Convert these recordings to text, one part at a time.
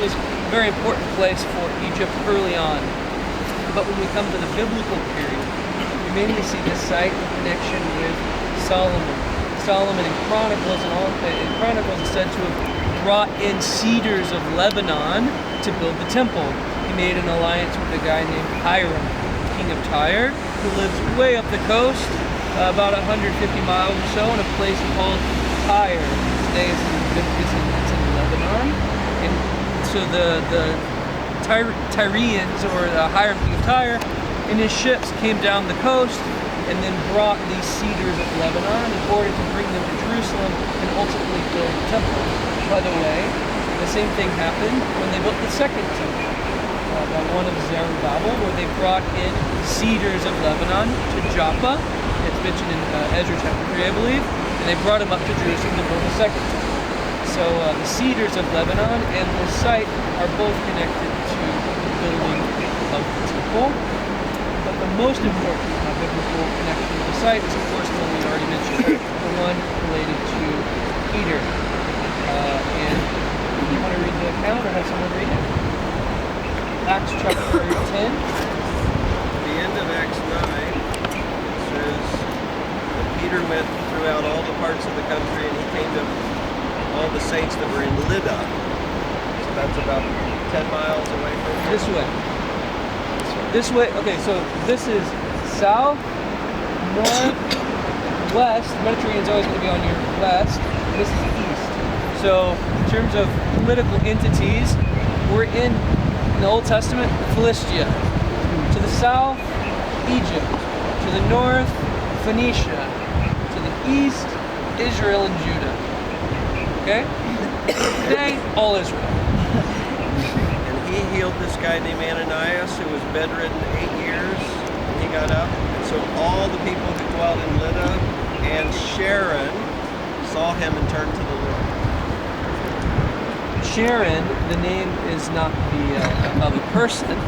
was a very important place for Egypt early on. But when we come to the biblical period, we mainly see this site in connection with Solomon. Solomon in Chronicles is said to have brought in cedars of Lebanon to build the temple. He made an alliance with a guy named Hiram, king of Tyre, who lives way up the coast, about 150 miles or so, in a place called Tyre. Today it's in Lebanon. And so the Tyrians, or the Hiram, king of Tyre, and his ships came down the coast and then brought these cedars of Lebanon in order to bring them to Jerusalem and ultimately build the temple. By the way, the same thing happened when they built the second temple, the one of Zerubbabel, where they brought in cedars of Lebanon to Joppa. It's mentioned in Ezra chapter 3, I believe, and they brought them up to Jerusalem to build the second temple. So the cedars of Lebanon and the site are both connected to the building of the temple. But the most important biblical connection to the site is, of course, the one we already mentioned, the one related to Peter. And you want to read the account or have someone read it? Acts chapter 10. At the end of Acts 9, it says that Peter went throughout all the parts of the country, and he came to all the saints that were in Lydda. So that's about 10 miles away from here. This way. This way. Okay, so this is south, north, west. The Mediterranean's always going to be on your west. And this is east. So in terms of political entities, we're in the Old Testament, Philistia. To the south, Egypt. To the north, Phoenicia. To the east, Israel and Judah. Okay? Today, all Israel. And he healed this guy named Ananias, who was bedridden 8 years, and he got up. And so all the people who dwelt in Lydda and Sharon saw him and turned to the Lord. Sharon, the name is not of a person,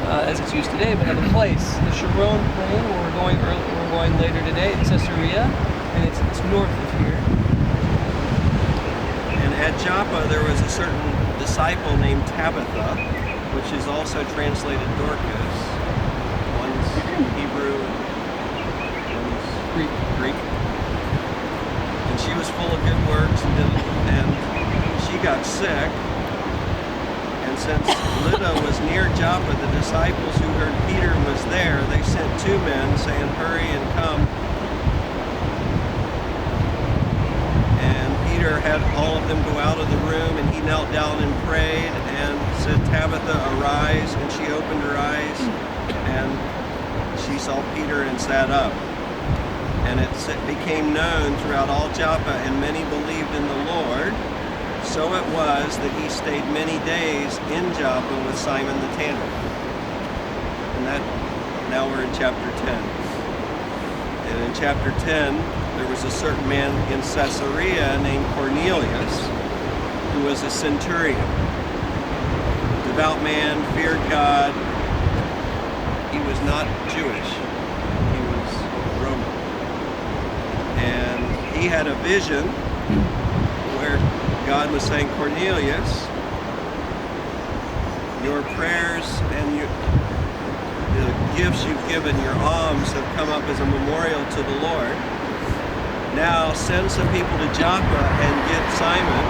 as it's used today, but of a place. The Sharon plain, where we're going later today, in Caesarea, and it's north of here. And at Joppa there was a certain disciple named Tabitha, which is also translated Dorcas. One's Hebrew, one's Greek. And she was full of good works, and she got sick. And since Lydda was near Joppa, the disciples who heard Peter was there, they sent 2 men saying, "Hurry and come." And Peter had all of them go out of the room, and he knelt down and prayed and said, "Tabitha, arise." And she opened her eyes, and she saw Peter and sat up. And it became known throughout all Joppa, and many believed in the Lord. So it was that he stayed many days in Joppa with Simon the tanner. And now we're in chapter 10. And in chapter 10, there was a certain man in Caesarea named Cornelius, who was a centurion. Devout man, feared God. He was not Jewish. He was Roman. And he had a vision where God was saying, "Cornelius, your prayers and the gifts you've given, your alms, have come up as a memorial to the Lord. Now send some people to Joppa and get Simon.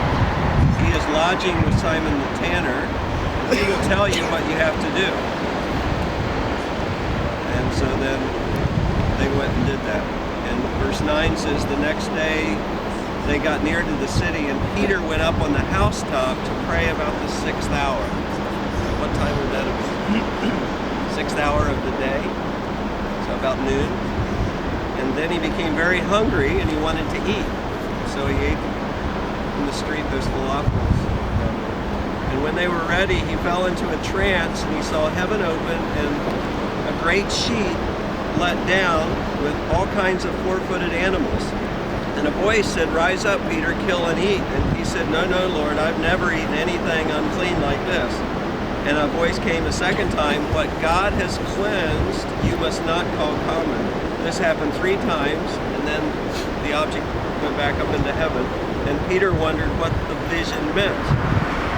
He is lodging with Simon the tanner. He will tell you what you have to do." And so then they went and did that. And verse 9 says, the next day they got near to the city, and Peter went up on the housetop to pray about the 6th hour. What time would that have been? 6th hour of the day, so about noon. And then he became very hungry, and he wanted to eat. So he ate in the street those falafels. And when they were ready, he fell into a trance, and he saw heaven open and a great sheet let down with all kinds of 4-footed animals. And a voice said, "Rise up, Peter, kill and eat." And he said, "No, no, Lord, I've never eaten anything unclean like this." And a voice came a second time, "What God has cleansed, you must not call common." This happened 3 times, and then the object went back up into heaven. And Peter wondered what the vision meant.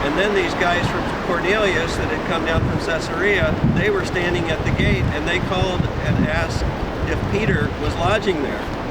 And then these guys from Cornelius that had come down from Caesarea, they were standing at the gate, and they called and asked if Peter was lodging there.